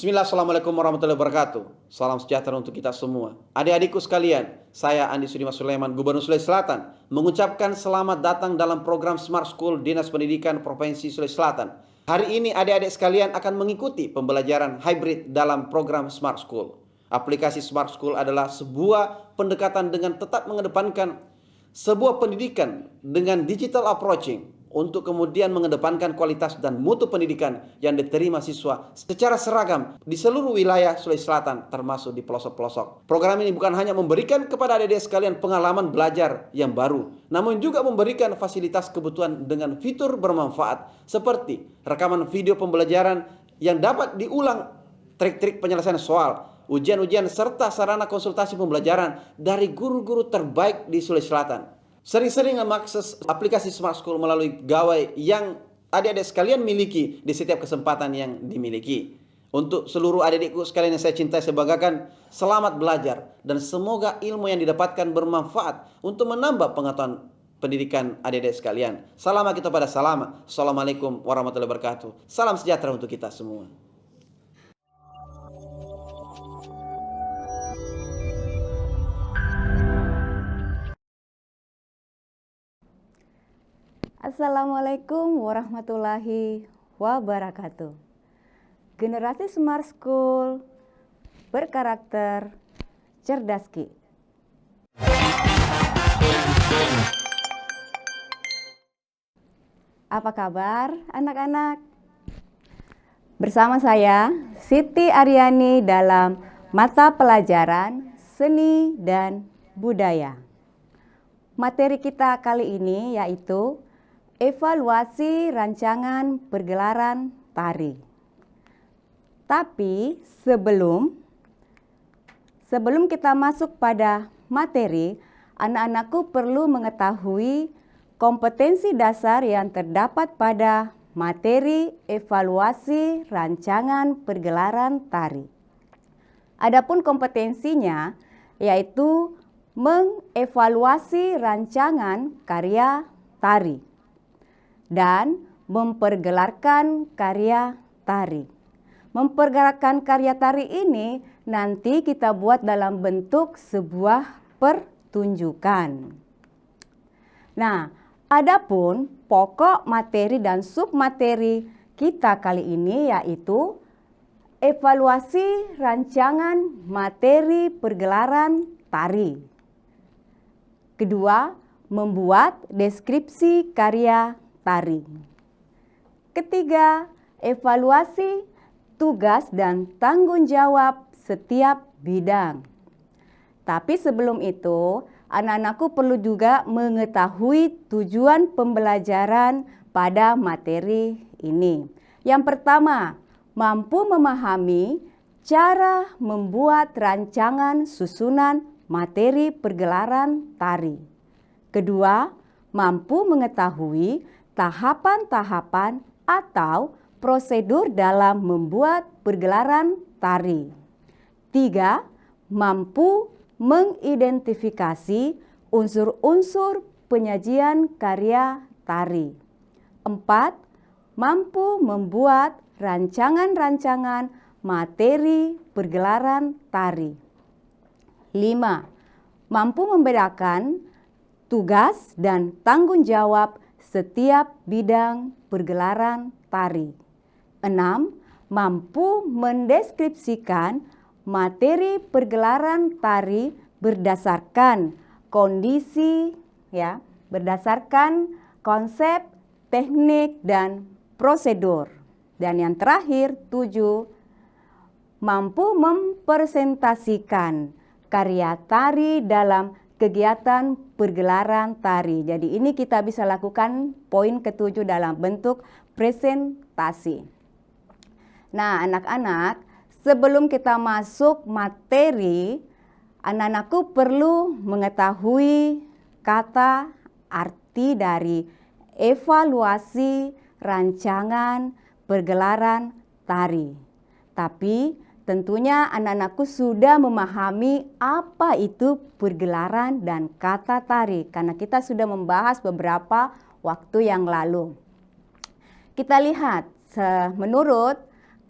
Bismillah, Assalamualaikum warahmatullahi wabarakatuh. Salam sejahtera untuk kita semua. Adik-adikku sekalian, saya Andi Sudimas Sulaiman, Gubernur Sulawesi Selatan, mengucapkan selamat datang dalam program Smart School Dinas Pendidikan Provinsi Sulawesi Selatan. Hari ini adik-adik sekalian akan mengikuti pembelajaran hybrid dalam program Smart School. Aplikasi Smart School adalah sebuah pendekatan dengan tetap mengedepankan sebuah pendidikan dengan digital approaching untuk kemudian mengedepankan kualitas dan mutu pendidikan yang diterima siswa secara seragam di seluruh wilayah Sulawesi Selatan termasuk di pelosok-pelosok. Program ini bukan hanya memberikan kepada adik-adik sekalian pengalaman belajar yang baru, namun juga memberikan fasilitas kebutuhan dengan fitur bermanfaat seperti rekaman video pembelajaran yang dapat diulang, trik-trik penyelesaian soal, ujian-ujian serta sarana konsultasi pembelajaran dari guru-guru terbaik di Sulawesi Selatan. Sering-sering mengakses aplikasi Smart School melalui gawai yang adik-adik sekalian miliki di setiap kesempatan yang dimiliki. Untuk seluruh adik-adikku sekalian yang saya cintai, saya banggakan, selamat belajar dan semoga ilmu yang didapatkan bermanfaat untuk menambah pengetahuan pendidikan adik-adik sekalian. Salam kita pada salam. Assalamualaikum warahmatullahi wabarakatuh. Salam sejahtera untuk kita semua. Assalamualaikum warahmatullahi wabarakatuh. Generasi Smart School berkarakter cerdas Ki. Apa kabar anak-anak? Bersama saya Siti Aryani dalam mata pelajaran Seni dan Budaya. Materi kita kali ini yaitu evaluasi rancangan pergelaran tari. Tapi sebelum kita masuk pada materi, anak-anakku perlu mengetahui kompetensi dasar yang terdapat pada materi evaluasi rancangan pergelaran tari. Adapun kompetensinya yaitu mengevaluasi rancangan karya tari dan mempergelarkan karya tari. Mempergelarkan karya tari ini nanti kita buat dalam bentuk sebuah pertunjukan. Nah, adapun pokok materi dan submateri kita kali ini yaitu evaluasi rancangan materi pergelaran tari. Kedua, membuat deskripsi karya tari. Ketiga, evaluasi tugas dan tanggung jawab setiap bidang. Tapi sebelum itu, anak-anakku perlu juga mengetahui tujuan pembelajaran pada materi ini. Yang pertama, mampu memahami cara membuat rancangan susunan materi pergelaran tari. Kedua, mampu mengetahui tahapan-tahapan atau prosedur dalam membuat pergelaran tari. Tiga, mampu mengidentifikasi unsur-unsur penyajian karya tari. Empat, mampu membuat rancangan-rancangan materi pergelaran tari. Lima, mampu membedakan tugas dan tanggung jawab setiap bidang pergelaran tari. 6. Mampu mendeskripsikan materi pergelaran tari berdasarkan kondisi, berdasarkan konsep, teknik, dan prosedur. Dan yang terakhir, 7. Mampu mempresentasikan karya tari dalam kegiatan pergelaran tari. Jadi ini kita bisa lakukan poin ke-7 dalam bentuk presentasi. Nah, anak-anak, sebelum kita masuk materi, anak-anakku perlu mengetahui kata arti dari evaluasi rancangan pergelaran tari. Tapi tentunya anak-anakku sudah memahami apa itu pergelaran dan kata tari karena kita sudah membahas beberapa waktu yang lalu. Kita lihat menurut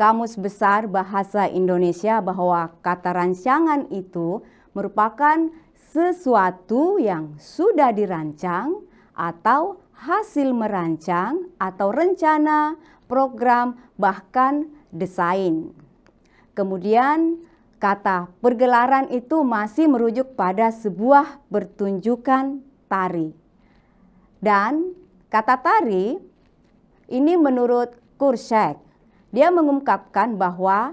Kamus Besar Bahasa Indonesia bahwa kata rancangan itu merupakan sesuatu yang sudah dirancang atau hasil merancang atau rencana, program, bahkan desain. Kemudian kata pergelaran itu masih merujuk pada sebuah pertunjukan tari. Dan kata tari ini menurut Kurschek, dia mengungkapkan bahwa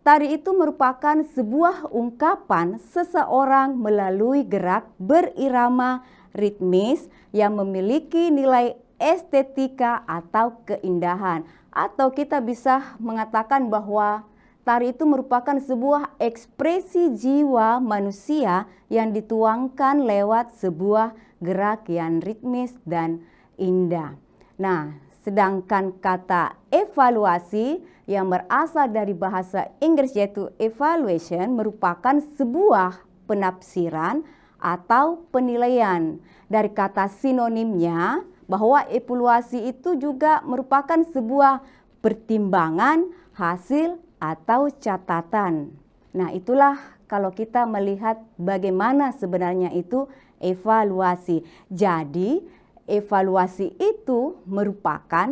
tari itu merupakan sebuah ungkapan seseorang melalui gerak berirama ritmis yang memiliki nilai estetika atau keindahan. Atau kita bisa mengatakan bahwa tari itu merupakan sebuah ekspresi jiwa manusia yang dituangkan lewat sebuah gerak yang ritmis dan indah. Nah, sedangkan kata evaluasi yang berasal dari bahasa Inggris yaitu evaluation merupakan sebuah penafsiran atau penilaian. Dari kata sinonimnya bahwa evaluasi itu juga merupakan sebuah pertimbangan, hasil, atau catatan. Nah, itulah kalau kita melihat bagaimana sebenarnya itu evaluasi. Jadi, evaluasi itu merupakan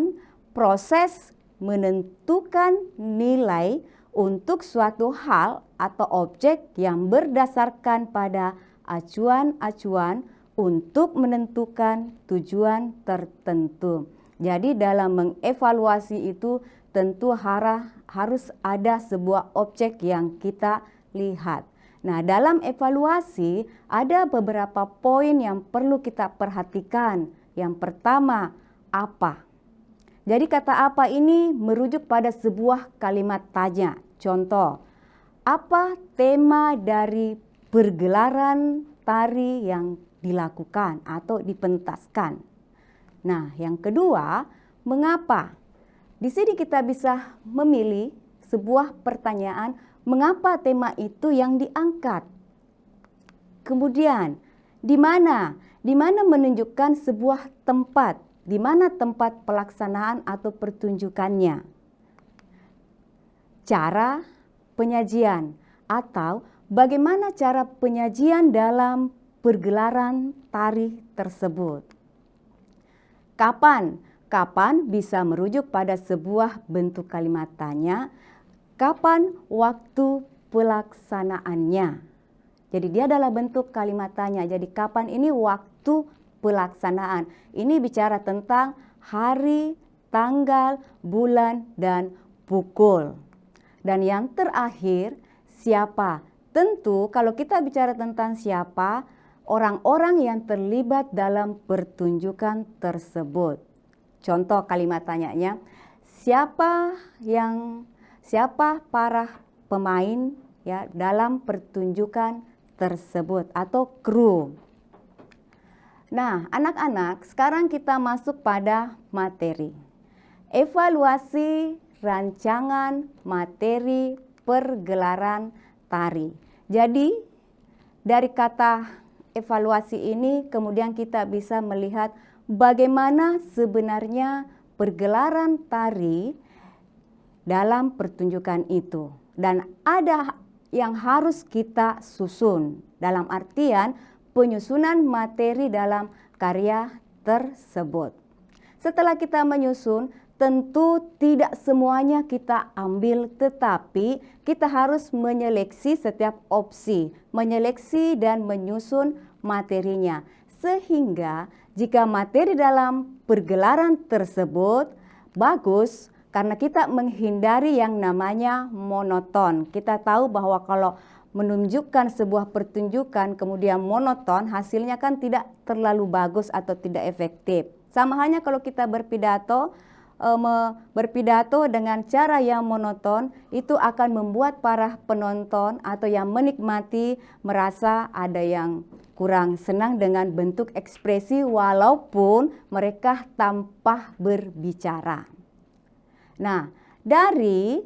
proses menentukan nilai untuk suatu hal atau objek yang berdasarkan pada acuan-acuan untuk menentukan tujuan tertentu. Jadi dalam mengevaluasi itu tentu harus ada sebuah objek yang kita lihat. Nah, dalam evaluasi ada beberapa poin yang perlu kita perhatikan. Yang pertama, apa? Jadi kata apa ini merujuk pada sebuah kalimat tanya. Contoh, apa tema dari pergelaran tari yang dilakukan atau dipentaskan? Nah, yang kedua, mengapa? Di sini kita bisa memilih sebuah pertanyaan, mengapa tema itu yang diangkat? Kemudian, di mana? Di mana menunjukkan sebuah tempat, di mana tempat pelaksanaan atau pertunjukannya. Cara penyajian atau bagaimana cara penyajian dalam pergelaran tari tersebut. Kapan? Kapan bisa merujuk pada sebuah bentuk kalimat tanya. Kapan waktu pelaksanaannya? Jadi dia adalah bentuk kalimat tanya. Jadi kapan ini waktu pelaksanaan. Ini bicara tentang hari, tanggal, bulan, dan pukul. Dan yang terakhir, siapa? Tentu kalau kita bicara tentang siapa, orang-orang yang terlibat dalam pertunjukan tersebut. Contoh kalimat tanyanya, siapa para pemain ya dalam pertunjukan tersebut atau kru. Nah, anak-anak, sekarang kita masuk pada materi. Evaluasi rancangan materi pergelaran tari. Jadi, dari kata evaluasi ini kemudian kita bisa melihat bagaimana sebenarnya pergelaran tari dalam pertunjukan itu. Dan ada yang harus kita susun dalam artian penyusunan materi dalam karya tersebut. Setelah kita menyusun, tentu tidak semuanya kita ambil, tetapi kita harus menyeleksi setiap opsi, menyeleksi dan menyusun materinya. Sehingga jika materi dalam pergelaran tersebut bagus, karena kita menghindari yang namanya monoton. Kita tahu bahwa kalau menunjukkan sebuah pertunjukan kemudian monoton, hasilnya kan tidak terlalu bagus atau tidak efektif. Sama halnya kalau kita berpidato dengan cara yang monoton, itu akan membuat para penonton atau yang menikmati merasa ada yang kurang senang dengan bentuk ekspresi walaupun mereka tanpa berbicara. Nah, dari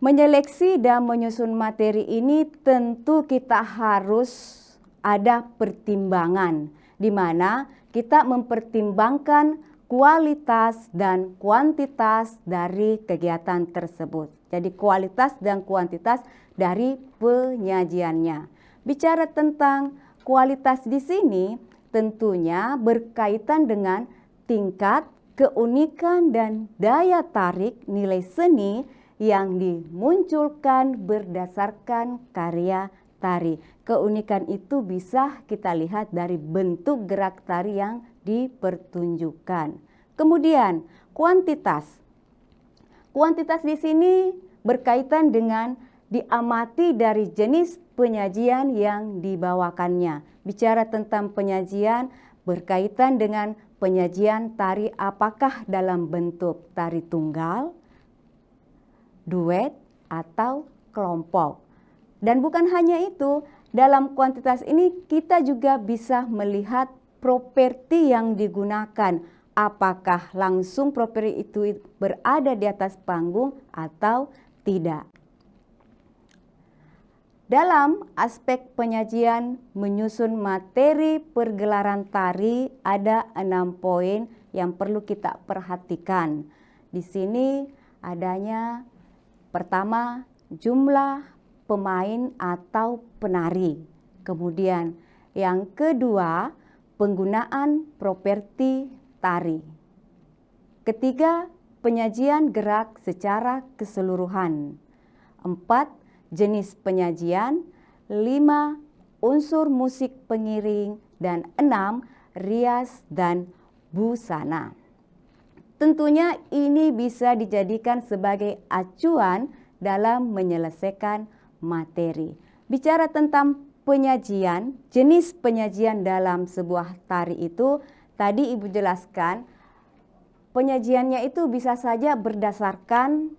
menyeleksi dan menyusun materi ini tentu kita harus ada pertimbangan, di mana kita mempertimbangkan kualitas dan kuantitas dari kegiatan tersebut. Jadi kualitas dan kuantitas dari penyajiannya. Bicara tentang kualitas di sini tentunya berkaitan dengan tingkat keunikan dan daya tarik nilai seni yang dimunculkan berdasarkan karya tari. Keunikan itu bisa kita lihat dari bentuk gerak tari yang dipertunjukkan. Kemudian kuantitas. Kuantitas di sini berkaitan dengan diamati dari jenis penyajian yang dibawakannya. Bicara tentang penyajian berkaitan dengan penyajian tari apakah dalam bentuk tari tunggal, duet, atau kelompok. Dan bukan hanya itu, dalam kuantitas ini kita juga bisa melihat properti yang digunakan. Apakah langsung properti itu berada di atas panggung atau tidak. Dalam aspek penyajian menyusun materi pergelaran tari ada 6 poin yang perlu kita perhatikan. Di sini adanya pertama jumlah pemain atau penari. Kemudian yang kedua penggunaan properti tari. Ketiga penyajian gerak secara keseluruhan. 4 jenis penyajian, 5 unsur musik pengiring, dan 6 rias dan busana. Tentunya ini bisa dijadikan sebagai acuan dalam menyelesaikan materi. Bicara tentang penyajian, jenis penyajian dalam sebuah tari itu, tadi Ibu jelaskan, penyajiannya itu bisa saja berdasarkan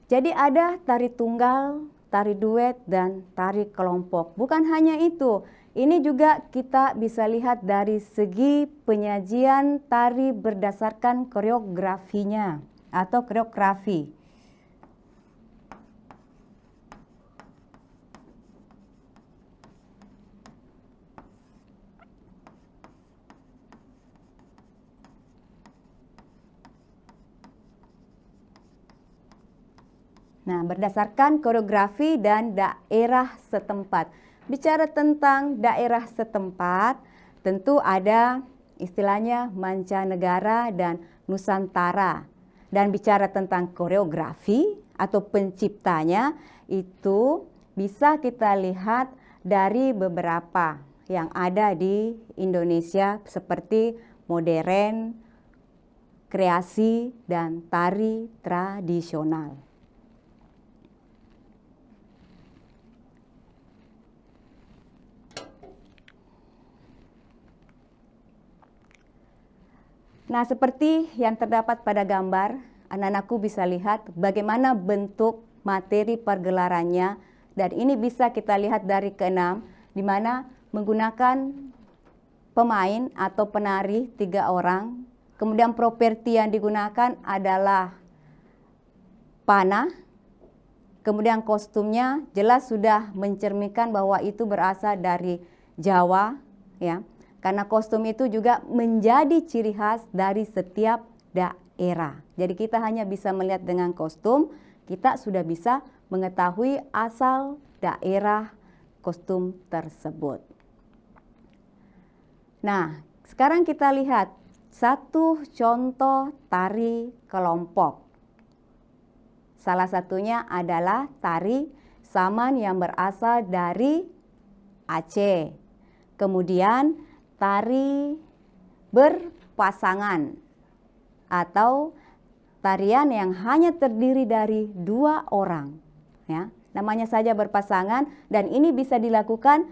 jadi ada tari tunggal, tari duet, dan tari kelompok. Bukan hanya itu, ini juga kita bisa lihat dari segi penyajian tari berdasarkan koreografinya atau koreografi. Nah, berdasarkan koreografi dan daerah setempat. Bicara tentang daerah setempat, tentu ada istilahnya mancanegara dan Nusantara. Dan bicara tentang koreografi atau penciptanya, itu bisa kita lihat dari beberapa yang ada di Indonesia seperti modern, kreasi, dan tari tradisional. Nah, seperti yang terdapat pada gambar, anak-anakku bisa lihat bagaimana bentuk materi pergelarannya. Dan ini bisa kita lihat dari ke-6, di mana menggunakan pemain atau penari 3 orang. Kemudian properti yang digunakan adalah panah. Kemudian kostumnya jelas sudah mencerminkan bahwa itu berasal dari Jawa, ya. Karena kostum itu juga menjadi ciri khas dari setiap daerah. Jadi kita hanya bisa melihat dengan kostum, kita sudah bisa mengetahui asal daerah kostum tersebut. Nah, sekarang kita lihat satu contoh tari kelompok. Salah satunya adalah tari saman yang berasal dari Aceh. Kemudian tari berpasangan atau tarian yang hanya terdiri dari 2 orang, ya. Namanya saja berpasangan, dan ini bisa dilakukan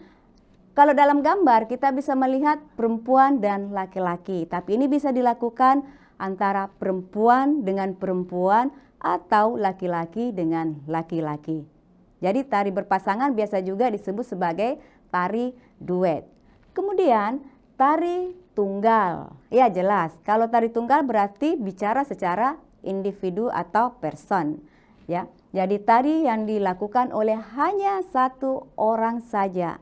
kalau dalam gambar kita bisa melihat perempuan dan laki-laki, tapi ini bisa dilakukan antara perempuan dengan perempuan atau laki-laki dengan laki-laki. Jadi tari berpasangan biasa juga disebut sebagai tari duet. Kemudian tari tunggal. Ya jelas, kalau tari tunggal berarti bicara secara individu atau person. Ya, jadi tari yang dilakukan oleh hanya satu orang saja.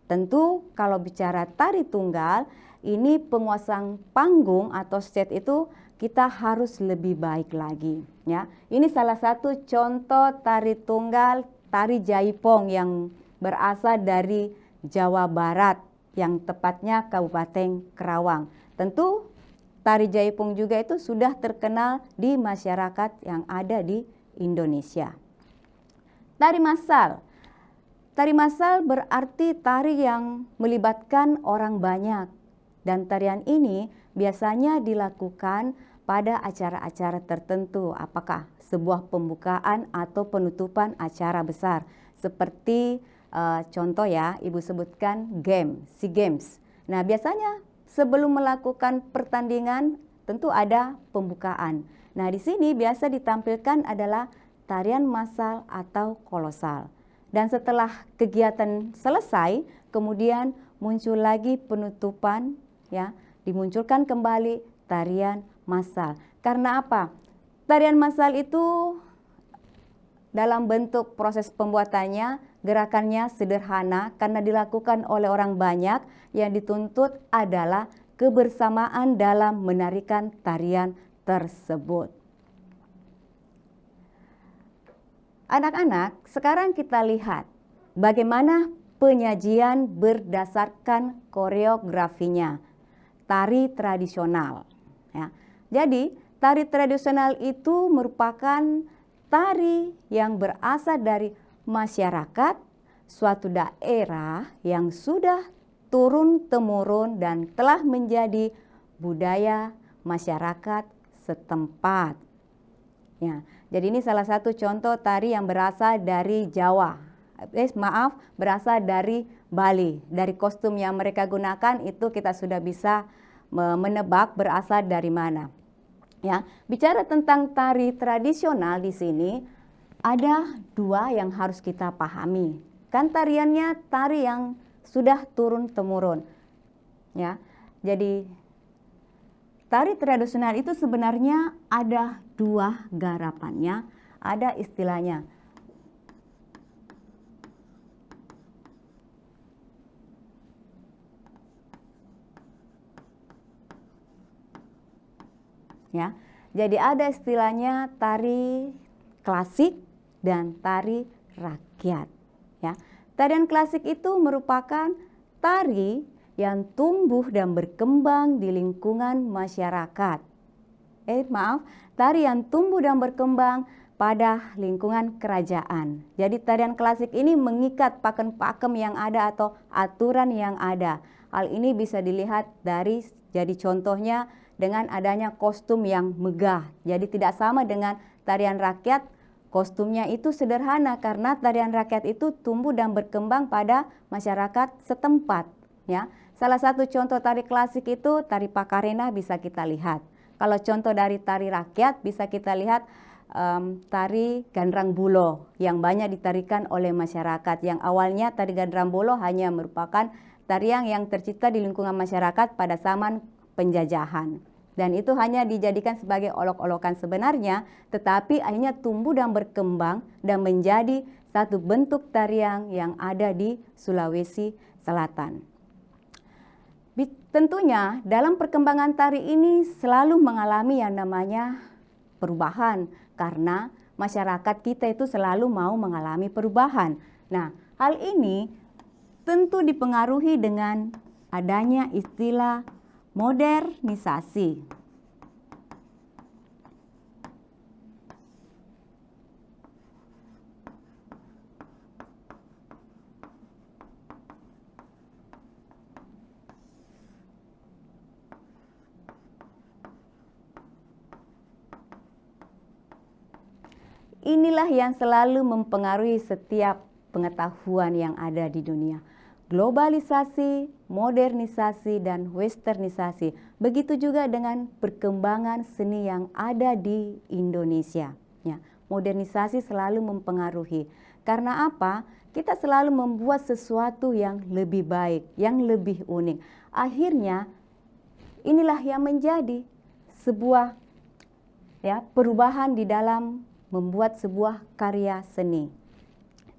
Tentu kalau bicara tari tunggal, ini penguasaan panggung atau stage itu kita harus lebih baik lagi. Ya, ini salah satu contoh tari tunggal, tari jaipong yang berasal dari Jawa Barat, yang tepatnya Kabupaten Kerawang. Tentu tari jaipong juga itu sudah terkenal di masyarakat yang ada di Indonesia. Tari massal. Tari massal berarti tari yang melibatkan orang banyak. Dan tarian ini biasanya dilakukan pada acara-acara tertentu. Apakah sebuah pembukaan atau penutupan acara besar. Seperti contoh ya, Ibu sebutkan SEA Games. Nah biasanya sebelum melakukan pertandingan tentu ada pembukaan. Nah di sini biasa ditampilkan adalah tarian massal atau kolosal. Dan setelah kegiatan selesai, kemudian muncul lagi penutupan, ya, dimunculkan kembali tarian massal. Karena apa? Tarian massal itu dalam bentuk proses pembuatannya, gerakannya sederhana karena dilakukan oleh orang banyak. Yang dituntut adalah kebersamaan dalam menarikan tarian tersebut. Anak-anak, sekarang kita lihat bagaimana penyajian berdasarkan koreografinya. Tari tradisional. Ya. Jadi, tari tradisional itu merupakan tari yang berasal dari masyarakat suatu daerah yang sudah turun-temurun dan telah menjadi budaya masyarakat setempat. Ya, jadi ini salah satu contoh tari yang berasal dari Jawa. Berasal dari Bali. Dari kostum yang mereka gunakan itu kita sudah bisa menebak berasal dari mana. Ya, bicara tentang tari tradisional di sini ada dua yang harus kita pahami. Kan tariannya tari yang sudah turun-temurun. Ya. Jadi tari tradisional itu sebenarnya ada dua garapannya, ada istilahnya. Ya. Jadi ada istilahnya tari klasik dan tari rakyat. Ya. Tarian klasik itu merupakan tari yang tumbuh dan berkembang di lingkungan masyarakat. Tari yang tumbuh dan berkembang pada lingkungan kerajaan. Jadi tarian klasik ini mengikat pakem-pakem yang ada atau aturan yang ada. Hal ini bisa dilihat dari, jadi contohnya dengan adanya kostum yang megah. Jadi tidak sama dengan tarian rakyat. Kostumnya itu sederhana karena tarian rakyat itu tumbuh dan berkembang pada masyarakat setempat. Ya, salah satu contoh tari klasik itu tari Pakarena bisa kita lihat. Kalau contoh dari tari rakyat bisa kita lihat tari Gandrang Bulo yang banyak ditarikan oleh masyarakat. Yang awalnya tari Gandrang Bulo hanya merupakan tarian yang tercipta di lingkungan masyarakat pada zaman penjajahan. Dan itu hanya dijadikan sebagai olok-olokan sebenarnya, tetapi akhirnya tumbuh dan berkembang dan menjadi satu bentuk tarian yang ada di Sulawesi Selatan. Tentunya dalam perkembangan tari ini selalu mengalami yang namanya perubahan, karena masyarakat kita itu selalu mau mengalami perubahan. Nah, hal ini tentu dipengaruhi dengan adanya istilah modernisasi. Inilah yang selalu mempengaruhi setiap pengetahuan yang ada di dunia. Globalisasi, modernisasi, dan westernisasi. Begitu juga dengan perkembangan seni yang ada di Indonesia. Ya, modernisasi selalu mempengaruhi. Karena apa? Kita selalu membuat sesuatu yang lebih baik, yang lebih unik. Akhirnya inilah yang menjadi sebuah perubahan di dalam membuat sebuah karya seni.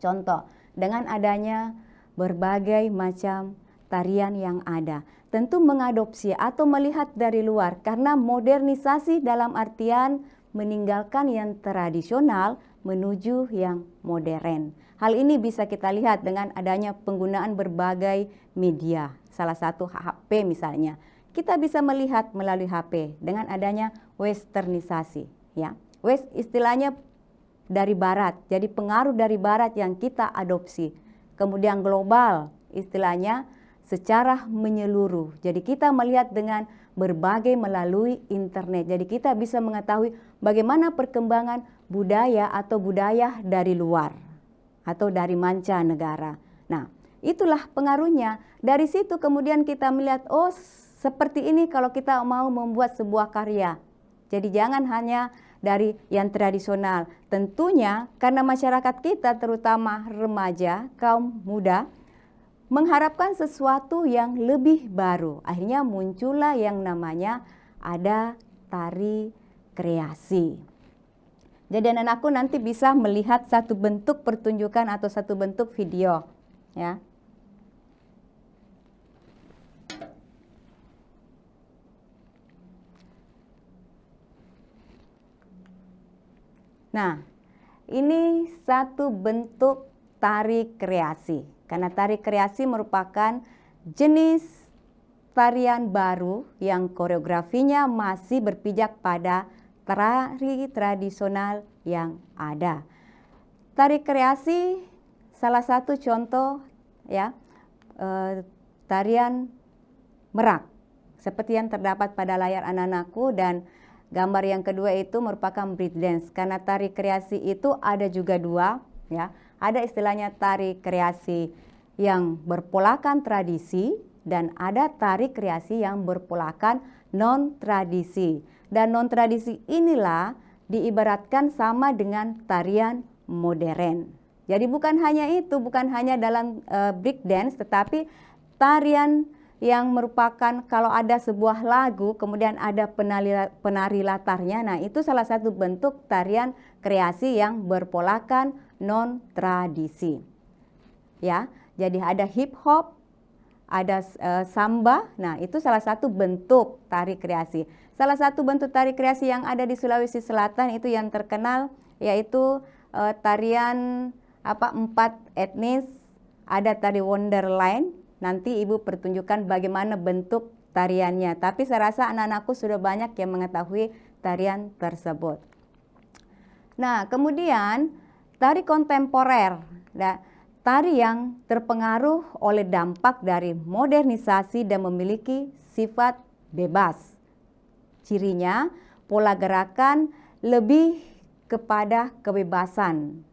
Contoh, dengan adanya berbagai macam tarian yang ada, tentu mengadopsi atau melihat dari luar, karena modernisasi dalam artian meninggalkan yang tradisional menuju yang modern. Hal ini bisa kita lihat dengan adanya penggunaan berbagai media, salah satu HP misalnya. Kita bisa melihat melalui HP dengan adanya westernisasi, ya. West istilahnya dari barat, jadi pengaruh dari barat yang kita adopsi. Kemudian global, istilahnya secara menyeluruh. Jadi kita melihat dengan berbagai melalui internet. Jadi kita bisa mengetahui bagaimana perkembangan budaya atau budaya dari luar atau dari mancanegara. Nah, itulah pengaruhnya. Dari situ kemudian kita melihat, oh seperti ini kalau kita mau membuat sebuah karya. Jadi jangan hanya dari yang tradisional. Tentunya karena masyarakat kita terutama remaja, kaum muda mengharapkan sesuatu yang lebih baru. Akhirnya muncullah yang namanya ada tari kreasi. Jadi anak-anakku nanti bisa melihat satu bentuk pertunjukan atau satu bentuk video, ya. Nah, ini satu bentuk tari kreasi. Karena tari kreasi merupakan jenis tarian baru yang koreografinya masih berpijak pada tari tradisional yang ada. Tari kreasi salah satu contoh ya tarian merak seperti yang terdapat pada layar anak-anakku, dan gambar yang kedua itu merupakan break dance. Karena tari kreasi itu ada juga dua, ya. Ada istilahnya tari kreasi yang berpolakan tradisi dan ada tari kreasi yang berpolakan non tradisi. Dan non tradisi inilah diibaratkan sama dengan tarian modern. Jadi bukan hanya itu, bukan hanya dalam break dance, tetapi tarian yang merupakan kalau ada sebuah lagu kemudian ada penari latarnya. Nah, itu salah satu bentuk tarian kreasi yang berpolakan non tradisi. Ya, jadi ada hip hop, ada samba. Nah, itu salah satu bentuk tari kreasi. Salah satu bentuk tari kreasi yang ada di Sulawesi Selatan itu yang terkenal yaitu tarian empat etnis. Ada tari Wonderland. Nanti Ibu pertunjukkan bagaimana bentuk tariannya. Tapi saya rasa anak-anakku sudah banyak yang mengetahui tarian tersebut. Nah, kemudian tari kontemporer. Nah, tari yang terpengaruh oleh dampak dari modernisasi dan memiliki sifat bebas. Cirinya, pola gerakan lebih kepada kebebasan.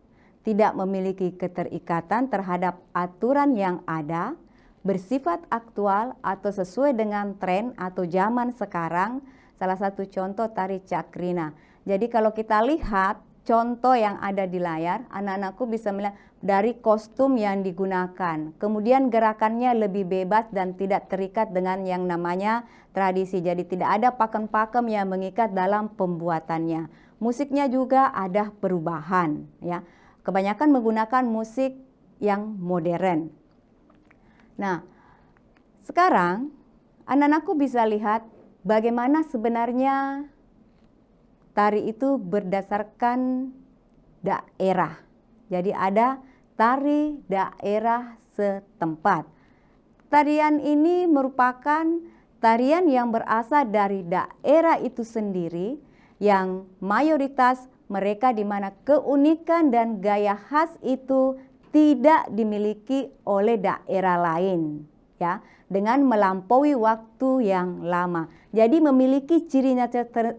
Tidak memiliki keterikatan terhadap aturan yang ada, bersifat aktual atau sesuai dengan tren atau zaman sekarang. Salah satu contoh tari cakrina. Jadi kalau kita lihat contoh yang ada di layar, anak-anakku bisa melihat dari kostum yang digunakan. Kemudian gerakannya lebih bebas dan tidak terikat dengan yang namanya tradisi. Jadi tidak ada pakem-pakem yang mengikat dalam pembuatannya. Musiknya juga ada perubahan, ya. Kebanyakan menggunakan musik yang modern. Nah, sekarang anak-anakku bisa lihat bagaimana sebenarnya tari itu berdasarkan daerah. Jadi ada tari daerah setempat. Tarian ini merupakan tarian yang berasal dari daerah itu sendiri, yang mayoritas mereka di mana keunikan dan gaya khas itu tidak dimiliki oleh daerah lain, ya, dengan melampaui waktu yang lama. Jadi memiliki cirinya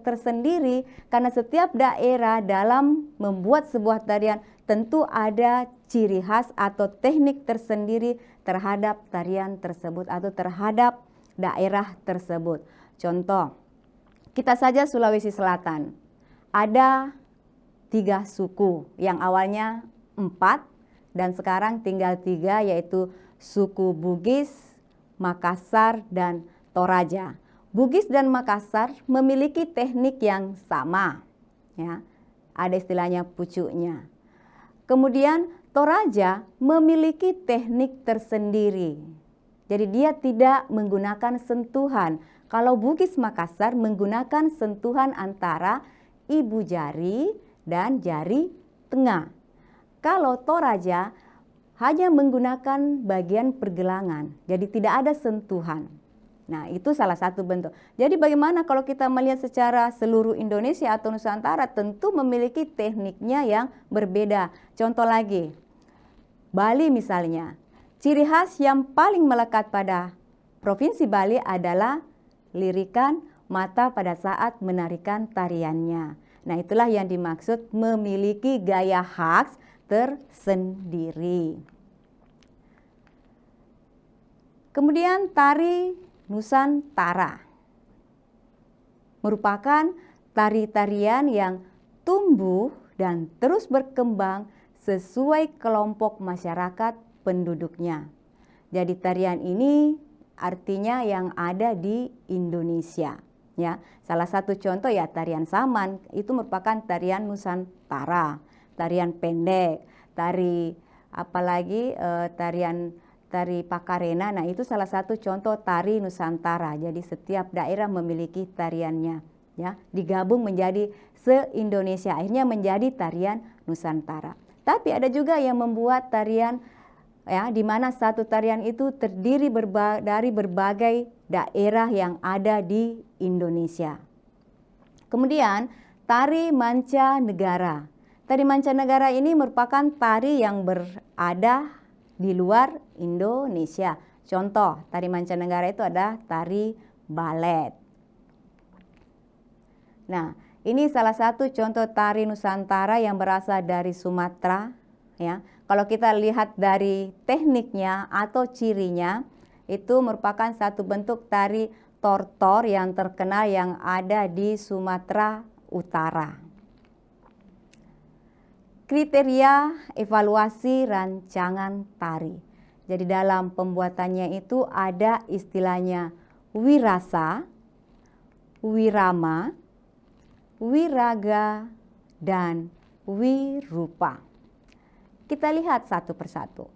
tersendiri, karena setiap daerah dalam membuat sebuah tarian tentu ada ciri khas atau teknik tersendiri terhadap tarian tersebut atau terhadap daerah tersebut. Contoh, kita saja Sulawesi Selatan, ada 3 suku, yang awalnya 4 dan sekarang tinggal 3, yaitu suku Bugis, Makassar, dan Toraja. Bugis dan Makassar memiliki teknik yang sama, ya. Ada istilahnya pucuknya. Kemudian Toraja memiliki teknik tersendiri. Jadi dia tidak menggunakan sentuhan. Kalau Bugis Makassar menggunakan sentuhan antara ibu jari dan jari tengah. Kalau Toraja hanya menggunakan bagian pergelangan, jadi tidak ada sentuhan. Nah, itu salah satu bentuk. Jadi bagaimana kalau kita melihat secara seluruh Indonesia atau Nusantara, tentu memiliki tekniknya yang berbeda. Contoh lagi, Bali misalnya. Ciri khas yang paling melekat pada Provinsi Bali adalah lirikan mata pada saat menarikan tariannya. Nah, itulah yang dimaksud memiliki gaya khas tersendiri. Kemudian tari Nusantara merupakan tari-tarian yang tumbuh dan terus berkembang sesuai kelompok masyarakat penduduknya. Jadi tarian ini artinya yang ada di Indonesia, ya. Salah satu contoh ya tarian Saman, itu merupakan tarian Nusantara. Tarian pendek, tari apalagi tari Pakarena. Nah, itu salah satu contoh tari Nusantara. Jadi setiap daerah memiliki tariannya, ya, digabung menjadi se-Indonesia, akhirnya menjadi tarian Nusantara. Tapi ada juga yang membuat tarian, ya, di mana satu tarian itu terdiri dari berbagai daerah yang ada di Indonesia. Kemudian tari mancanegara. Tari mancanegara ini merupakan tari yang berada di luar Indonesia. Contoh tari mancanegara itu ada tari balet. Nah, ini salah satu contoh tari Nusantara yang berasal dari Sumatera, ya. Kalau kita lihat dari tekniknya atau cirinya, itu merupakan satu bentuk tari tortor yang terkenal yang ada di Sumatera Utara. Kriteria evaluasi rancangan tari. Jadi dalam pembuatannya itu ada istilahnya wirasa, wirama, wiraga, dan wirupa. Kita lihat satu persatu.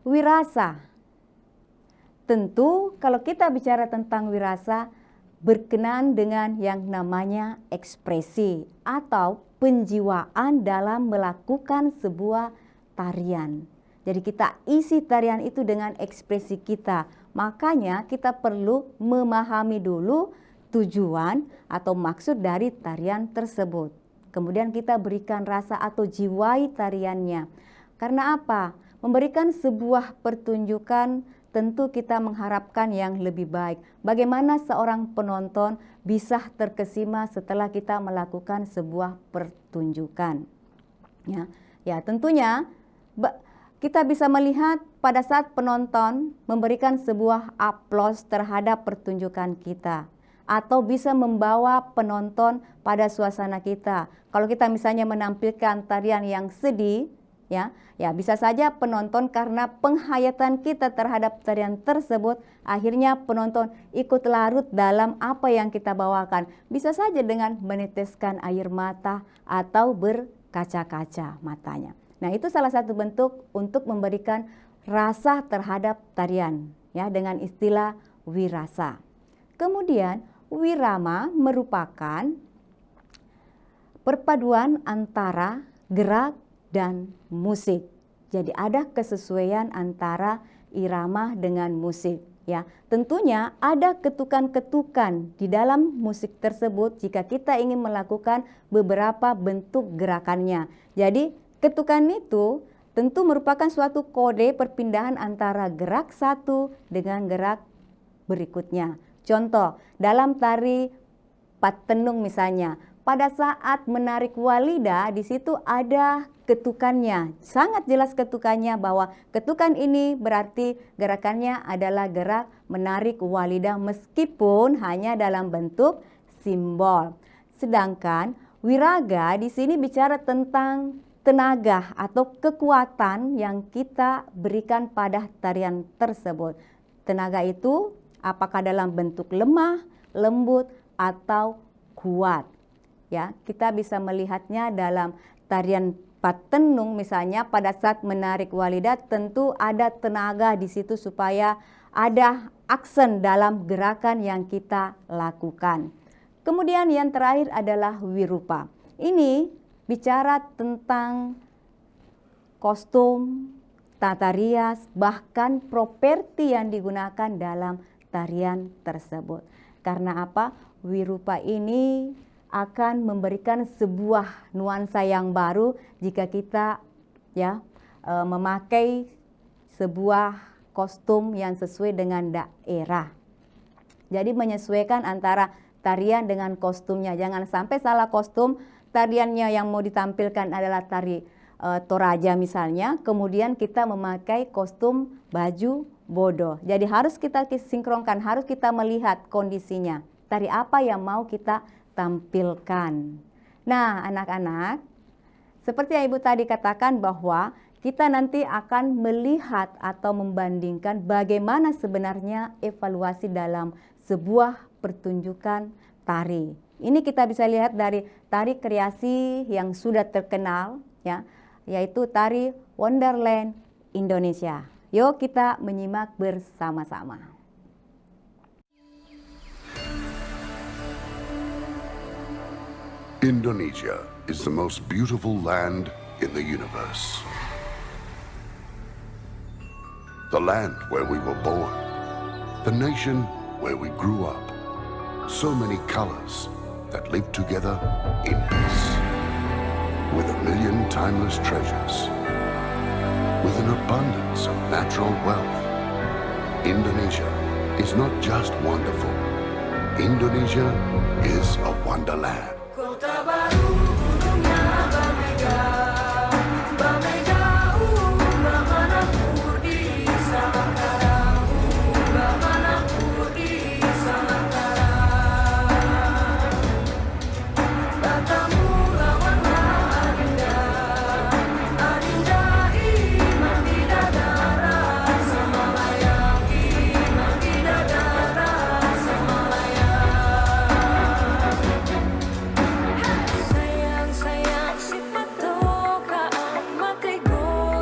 Wirasa. Tentu kalau kita bicara tentang wirasa, berkenaan dengan yang namanya ekspresi atau penjiwaan dalam melakukan sebuah tarian. Jadi kita isi tarian itu dengan ekspresi kita. Makanya kita perlu memahami dulu tujuan atau maksud dari tarian tersebut. Kemudian kita berikan rasa atau jiwai tariannya. Karena apa? Memberikan sebuah pertunjukan tentu kita mengharapkan yang lebih baik. Bagaimana seorang penonton bisa terkesima setelah kita melakukan sebuah pertunjukan. Ya, tentunya kita bisa melihat pada saat penonton memberikan sebuah aplaus terhadap pertunjukan kita, atau bisa membawa penonton pada suasana kita. Kalau kita misalnya menampilkan tarian yang sedih, ya bisa saja penonton karena penghayatan kita terhadap tarian tersebut, akhirnya penonton ikut larut dalam apa yang kita bawakan. Bisa saja dengan meneteskan air mata atau berkaca-kaca matanya. Nah, itu salah satu bentuk untuk memberikan rasa terhadap tarian, ya, dengan istilah wirasa. Kemudian wirama merupakan perpaduan antara gerak dan musik. Jadi ada kesesuaian antara irama dengan musik, ya. Tentunya ada ketukan-ketukan di dalam musik tersebut jika kita ingin melakukan beberapa bentuk gerakannya. Jadi ketukan itu tentu merupakan suatu kode perpindahan antara gerak satu dengan gerak berikutnya. Contoh, dalam tari Patenung misalnya, pada saat menarik walida di situ ada ketukannya. Sangat jelas ketukannya bahwa ketukan ini berarti gerakannya adalah gerak menarik walida meskipun hanya dalam bentuk simbol. Sedangkan Wiraga di sini bicara tentang tenaga atau kekuatan yang kita berikan pada tarian tersebut. Tenaga itu apakah dalam bentuk lemah, lembut, atau kuat. Ya, kita bisa melihatnya dalam tarian patenung misalnya pada saat menarik walidat tentu ada tenaga di situ supaya ada aksen dalam gerakan yang kita lakukan. Kemudian yang terakhir adalah wirupa. Ini bicara tentang kostum, tata rias, bahkan properti yang digunakan dalam tarian tersebut. Karena apa? Wirupa ini akan memberikan sebuah nuansa yang baru jika kita memakai sebuah kostum yang sesuai dengan daerah. Jadi menyesuaikan antara tarian dengan kostumnya. Jangan sampai salah kostum, tariannya yang mau ditampilkan adalah tari Toraja misalnya, kemudian kita memakai kostum baju bodoh. Jadi harus kita sinkronkan, harus kita melihat kondisinya. Tari apa yang mau kita tampilkan. Nah, anak-anak, seperti yang Ibu tadi katakan bahwa kita nanti akan melihat atau membandingkan bagaimana sebenarnya evaluasi dalam sebuah pertunjukan tari. Ini kita bisa lihat dari tari kreasi yang sudah terkenal, ya, yaitu tari Wonderland Indonesia. Yuk kita menyimak bersama-sama. Indonesia is the most beautiful land in the universe. The land where we were born, the nation where we grew up. So many colors that live together in peace. With a million timeless treasures. With an abundance of natural wealth. Indonesia is not just wonderful. Indonesia is a wonderland. Kota baru gunungnya Bamega, Bamanapur di Salangkarang, Bamanapur di Salangkarang. Batamu lawanlah Adinda iman di dadara Samalayang, iman di dadara Samalayang. Sayang si patokaan makai go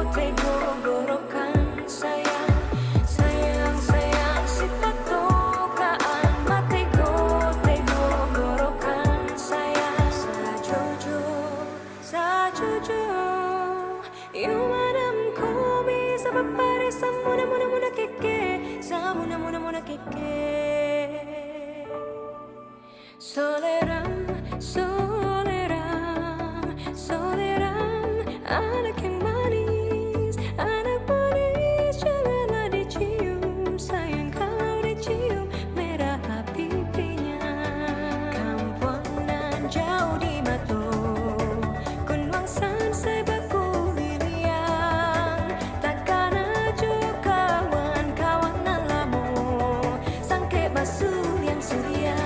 gorokan sayang si patokaan makai go gorokan sayang sajojo you madam komi sabapare samuna keke samuna keke soleram anak yang manis janganlah dicium sayang kalau dicium merah pipinya kampuangan jauh di mato kunwangsan sebaku liliang takkan aja kawan-kawanan lamu sangke basuh yang surya.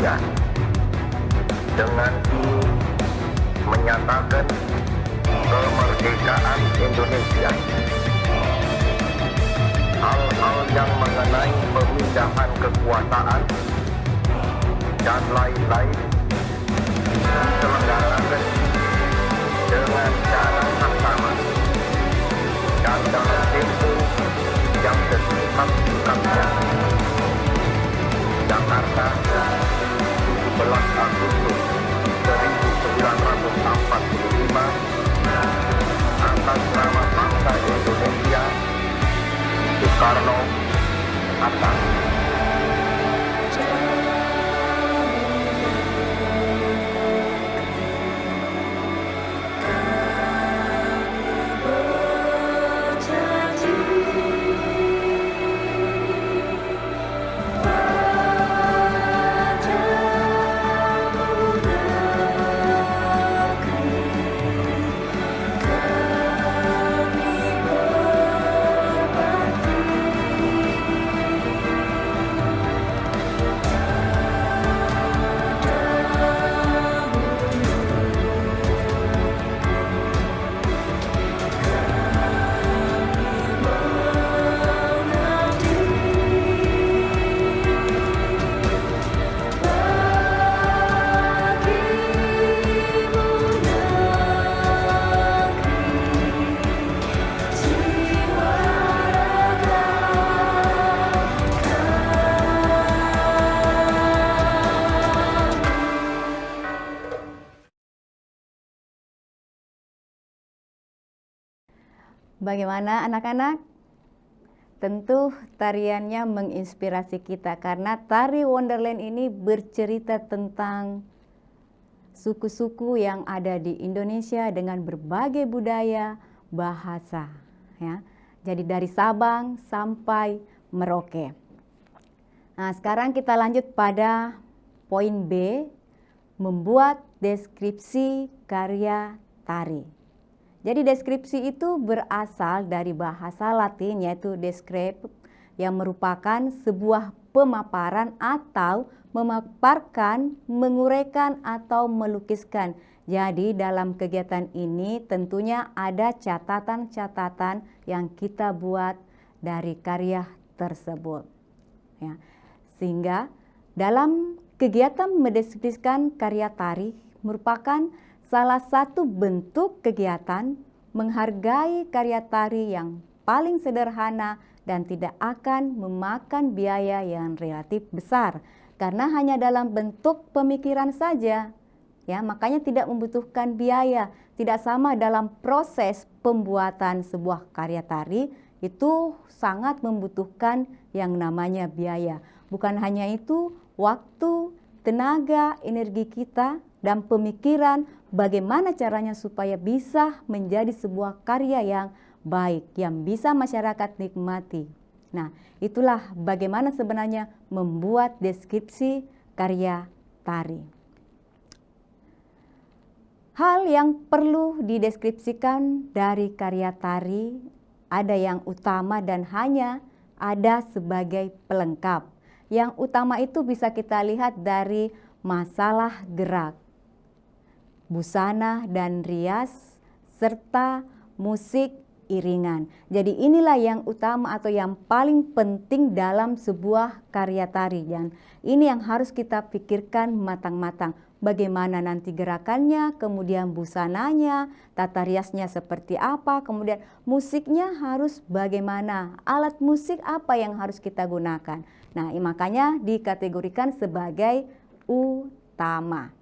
Indonesia dengan ini menyatakan kemerdekaan Indonesia. Hal-hal yang mengenai pemindahan kekuasaan dan lain-lain diselenggarakan dengan cara yang sama dan dalam tempo yang sesingkat-singkatnya. Jakarta, 17 Agustus 1945, atas nama bangsa Indonesia, Soekarno, Hatta. Bagaimana anak-anak? Tentu tariannya menginspirasi kita karena tari Wonderland ini bercerita tentang suku-suku yang ada di Indonesia dengan berbagai budaya, bahasa, ya. Jadi dari Sabang sampai Merauke. Nah, sekarang kita lanjut pada poin B, membuat deskripsi karya tari. Jadi deskripsi itu berasal dari bahasa Latin yaitu describe yang merupakan sebuah pemaparan atau memaparkan, menguraikan atau melukiskan. Jadi dalam kegiatan ini tentunya ada catatan-catatan yang kita buat dari karya tersebut. Ya. Sehingga dalam kegiatan mendeskripsikan karya tari merupakan salah satu bentuk kegiatan menghargai karya tari yang paling sederhana dan tidak akan memakan biaya yang relatif besar karena hanya dalam bentuk pemikiran saja. Ya, makanya tidak membutuhkan biaya. Tidak sama dalam proses pembuatan sebuah karya tari itu sangat membutuhkan yang namanya biaya. Bukan hanya itu, waktu, tenaga, energi kita dan pemikiran bagaimana caranya supaya bisa menjadi sebuah karya yang baik, yang bisa masyarakat nikmati. Nah, itulah bagaimana sebenarnya membuat deskripsi karya tari. Hal yang perlu dideskripsikan dari karya tari ada yang utama dan hanya ada sebagai pelengkap. Yang utama itu bisa kita lihat dari masalah gerak, busana dan rias, serta musik iringan. Jadi inilah yang utama atau yang paling penting dalam sebuah karya tari. Dan ini yang harus kita pikirkan matang-matang. Bagaimana nanti gerakannya, kemudian busananya, tata riasnya seperti apa, kemudian musiknya harus bagaimana, alat musik apa yang harus kita gunakan. Nah, makanya dikategorikan sebagai utama.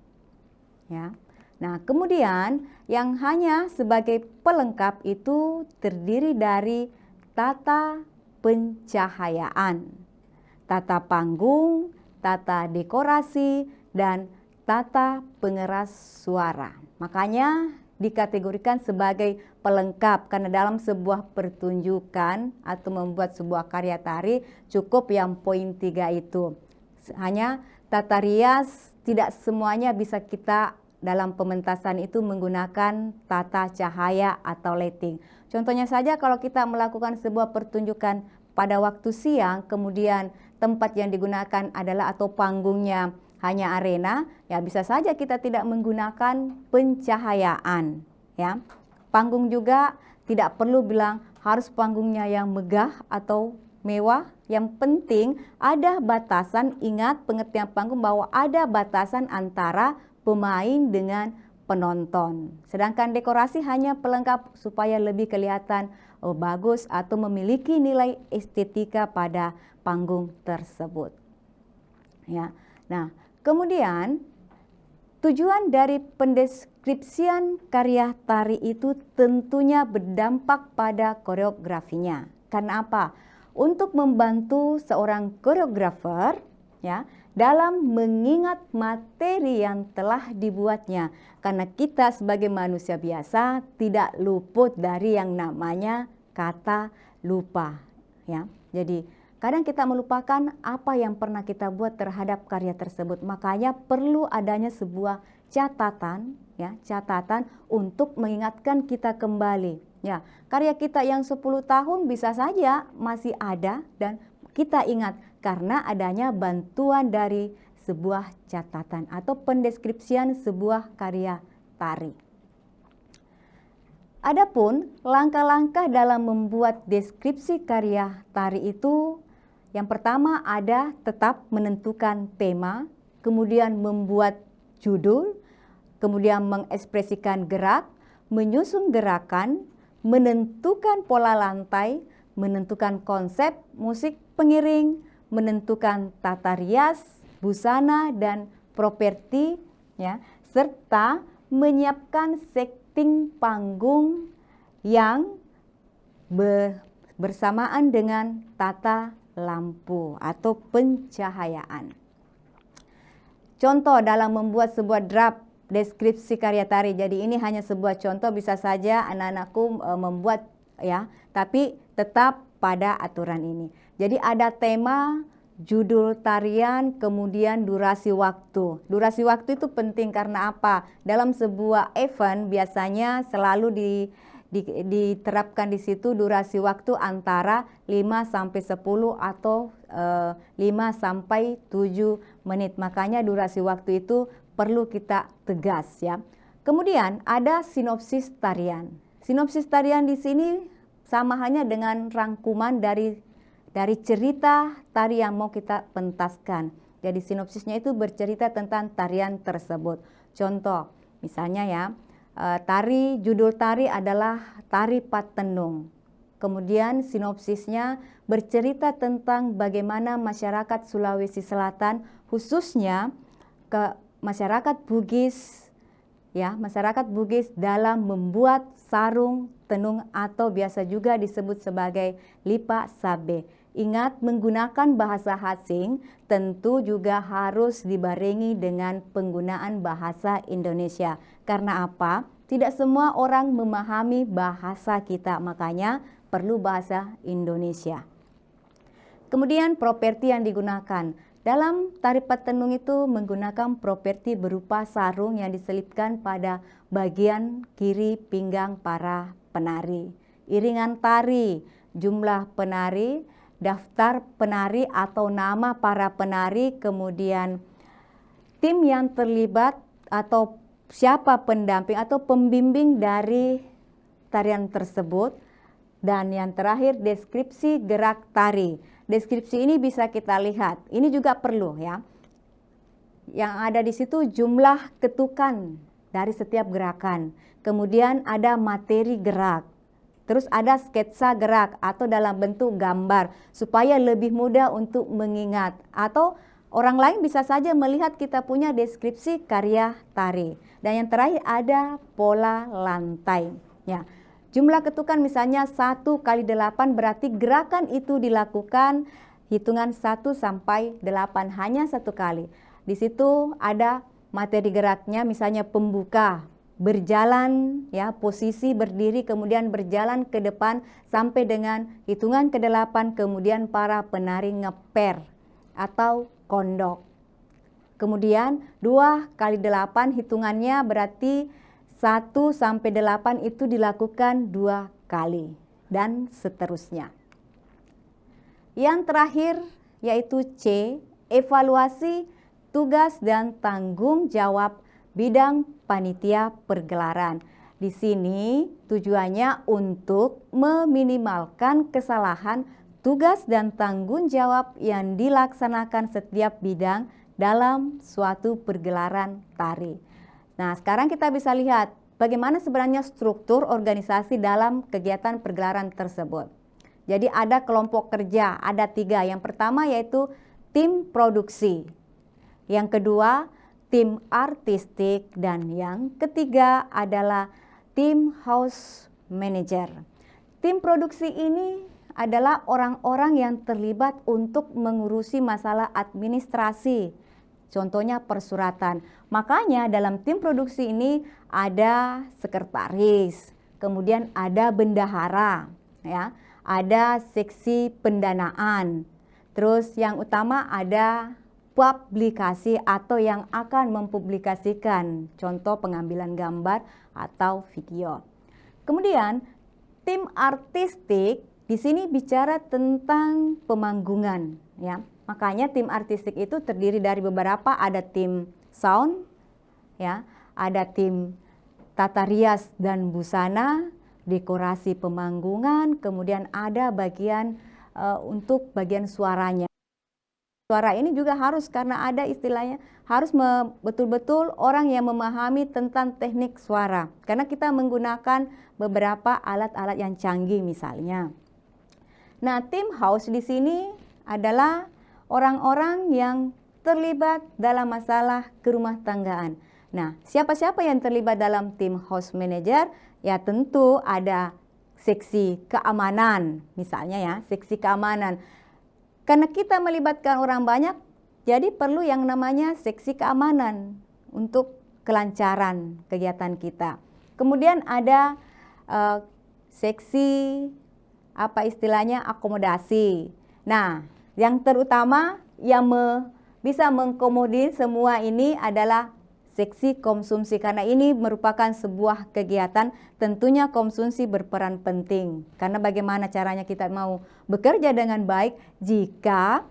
Ya. Nah, kemudian yang hanya sebagai pelengkap itu terdiri dari tata pencahayaan, tata panggung, tata dekorasi, dan tata pengeras suara. Makanya dikategorikan sebagai pelengkap karena dalam sebuah pertunjukan atau membuat sebuah karya tari cukup yang poin 3 itu. Hanya tata rias tidak semuanya bisa kita dalam pementasan itu menggunakan tata cahaya atau lighting. Contohnya saja kalau kita melakukan sebuah pertunjukan pada waktu siang, kemudian tempat yang digunakan adalah atau panggungnya hanya arena, ya bisa saja kita tidak menggunakan pencahayaan, ya. Panggung juga tidak perlu bilang harus panggungnya yang megah atau mewah. Yang penting ada batasan, ingat pengertian panggung bahwa ada batasan antara pemain dengan penonton. Sedangkan dekorasi hanya pelengkap supaya lebih kelihatan bagus atau memiliki nilai estetika pada panggung tersebut. Ya. Nah, kemudian tujuan dari pendeskripsian karya tari itu tentunya berdampak pada koreografinya. Karena apa? Untuk membantu seorang koreografer, ya, dalam mengingat materi yang telah dibuatnya. Karena kita sebagai manusia biasa tidak luput dari yang namanya kata lupa, ya. Jadi kadang kita melupakan apa yang pernah kita buat terhadap karya tersebut. Makanya perlu adanya sebuah catatan, ya, catatan untuk mengingatkan kita kembali. Ya, karya kita yang 10 tahun bisa saja masih ada dan kita ingat karena adanya bantuan dari sebuah catatan atau pendeskripsian sebuah karya tari. Adapun langkah-langkah dalam membuat deskripsi karya tari itu, yang pertama ada tetap menentukan tema, kemudian membuat judul, kemudian mengekspresikan gerak, menyusun gerakan, menentukan pola lantai, menentukan konsep musik pengiring, menentukan tata rias, busana dan properti, ya, serta menyiapkan setting panggung yang bersamaan dengan tata lampu atau pencahayaan. Contoh dalam membuat sebuah draft deskripsi karya tari. Jadi ini hanya sebuah contoh, bisa saja anak-anakku membuat, ya, tapi tetap pada aturan ini. Jadi ada tema, judul tarian, kemudian durasi waktu. Durasi waktu itu penting karena apa? Dalam sebuah event biasanya selalu diterapkan di situ durasi waktu antara 5 sampai 10 atau 5 sampai 7 menit. Makanya durasi waktu itu perlu kita tegas, ya. Kemudian ada sinopsis tarian. Sinopsis tarian di sini sama halnya dengan rangkuman dari cerita tari yang mau kita pentaskan. Jadi sinopsisnya itu bercerita tentang tarian tersebut. Contoh, misalnya ya, judul tari adalah tari Patenung. Kemudian sinopsisnya bercerita tentang bagaimana masyarakat Sulawesi Selatan, khususnya masyarakat Bugis, ya, masyarakat Bugis dalam membuat sarung tenung atau biasa juga disebut sebagai lipa sabe. Ingat, menggunakan bahasa asing tentu juga harus dibarengi dengan penggunaan bahasa Indonesia. Karena apa? Tidak semua orang memahami bahasa kita, makanya perlu bahasa Indonesia. Kemudian properti yang digunakan. Dalam tari Patenung itu menggunakan properti berupa sarung yang diselipkan pada bagian kiri pinggang para penari. Iringan tari, jumlah penari, daftar penari atau nama para penari, kemudian tim yang terlibat atau siapa pendamping atau pembimbing dari tarian tersebut, dan yang terakhir deskripsi gerak tari. Deskripsi ini bisa kita lihat, ini juga perlu, ya. Yang ada di situ jumlah ketukan dari setiap gerakan. Kemudian ada materi gerak. Terus ada sketsa gerak atau dalam bentuk gambar supaya lebih mudah untuk mengingat. Atau orang lain bisa saja melihat kita punya deskripsi karya tari. Dan yang terakhir ada pola lantai. Ya. Jumlah ketukan misalnya 1 kali 8 berarti gerakan itu dilakukan hitungan 1 sampai 8 hanya 1 kali. Di situ ada materi geraknya misalnya pembuka, berjalan, ya, posisi berdiri kemudian berjalan ke depan sampai dengan hitungan ke-8, kemudian para penari ngeper atau kondok. Kemudian 2 kali 8 hitungannya berarti 1 sampai 8 itu dilakukan 2 kali dan seterusnya. Yang terakhir yaitu C, evaluasi tugas dan tanggung jawab bidang panitia pergelaran. Di sini tujuannya untuk meminimalkan kesalahan tugas dan tanggung jawab yang dilaksanakan setiap bidang dalam suatu pergelaran tari. Nah, sekarang kita bisa lihat bagaimana sebenarnya struktur organisasi dalam kegiatan pergelaran tersebut. Jadi ada kelompok kerja, ada 3. Yang pertama yaitu tim produksi. Yang kedua, tim artistik. Dan yang ketiga adalah tim house manager. Tim produksi ini adalah orang-orang yang terlibat untuk mengurusi masalah administrasi. Contohnya persuratan. Makanya dalam tim produksi ini ada sekretaris, kemudian ada bendahara, ya, ada seksi pendanaan. Terus yang utama ada publikasi atau yang akan mempublikasikan, contoh pengambilan gambar atau video. Kemudian tim artistik di sini bicara tentang pemanggungan, ya. Makanya tim artistik itu terdiri dari beberapa, ada tim sound, ya, ada tim tata rias dan busana, dekorasi pemanggungan, kemudian ada bagian untuk bagian suaranya. Suara ini juga harus, karena ada istilahnya, harus betul-betul orang yang memahami tentang teknik suara. Karena kita menggunakan beberapa alat-alat yang canggih misalnya. Nah, tim house di sini adalah orang-orang yang terlibat dalam masalah kerumah tanggaan. Nah, siapa-siapa yang terlibat dalam tim house manager? Ya tentu ada seksi keamanan, misalnya ya, seksi keamanan. Karena kita melibatkan orang banyak, jadi perlu yang namanya seksi keamanan untuk kelancaran kegiatan kita. Kemudian ada seksi apa istilahnya akomodasi. Nah, yang terutama yang bisa mengkomodir semua ini adalah seksi konsumsi, karena ini merupakan sebuah kegiatan, tentunya konsumsi berperan penting. Karena bagaimana caranya kita mau bekerja dengan baik jika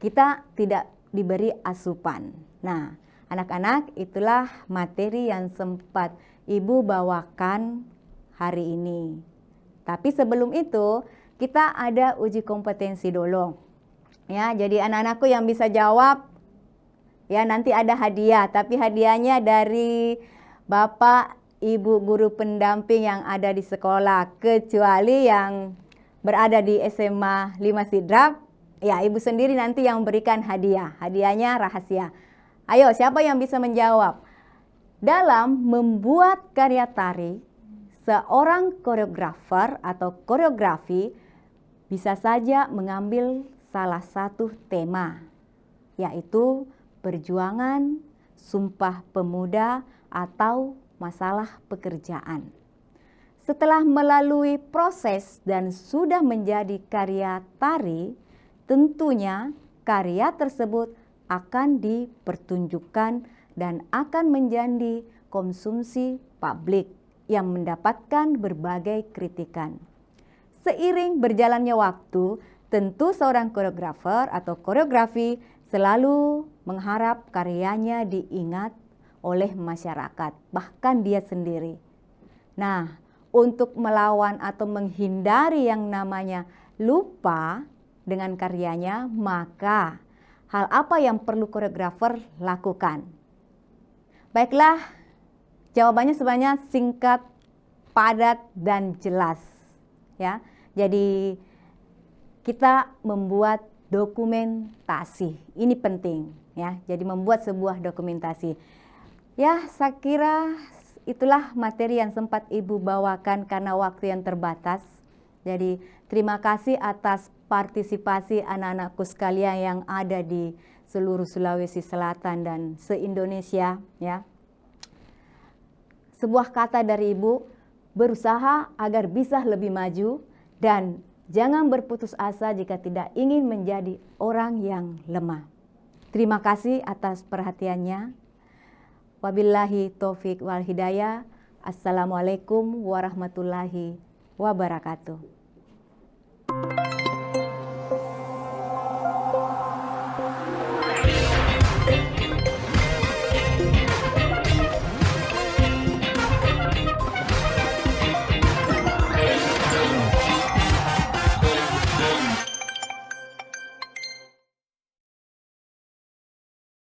kita tidak diberi asupan. Nah, anak-anak, itulah materi yang sempat Ibu bawakan hari ini. Tapi sebelum itu, kita ada uji kompetensi dulu. Ya, jadi anak-anakku yang bisa jawab, ya nanti ada hadiah, tapi hadiahnya dari Bapak Ibu guru pendamping yang ada di sekolah, kecuali yang berada di SMA 5 Sidrap, ya Ibu sendiri nanti yang memberikan hadiah. Hadiahnya rahasia. Ayo, siapa yang bisa menjawab? Dalam membuat karya tari, seorang koreografer atau koreografi bisa saja mengambil salah satu tema, yaitu perjuangan, sumpah pemuda, atau masalah pekerjaan. Setelah melalui proses dan sudah menjadi karya tari, tentunya karya tersebut akan dipertunjukkan dan akan menjadi konsumsi publik yang mendapatkan berbagai kritikan. Seiring berjalannya waktu, tentu seorang koreografer atau koreografi selalu mengharap karyanya diingat oleh masyarakat, bahkan dia sendiri. Nah, untuk melawan atau menghindari yang namanya lupa dengan karyanya, maka hal apa yang perlu koreografer lakukan? Baiklah, jawabannya sebenarnya singkat, padat, dan jelas. Ya, jadi kita membuat dokumentasi. Ini penting, ya. Jadi membuat sebuah dokumentasi. Ya, saya kira itulah materi yang sempat Ibu bawakan karena waktu yang terbatas. Jadi terima kasih atas partisipasi anak-anakku sekalian yang ada di seluruh Sulawesi Selatan dan se-Indonesia, ya. Sebuah kata dari Ibu, berusaha agar bisa lebih maju dan jangan berputus asa jika tidak ingin menjadi orang yang lemah. Terima kasih atas perhatiannya. Wabillahi taufik wal hidayah. Assalamualaikum warahmatullahi wabarakatuh.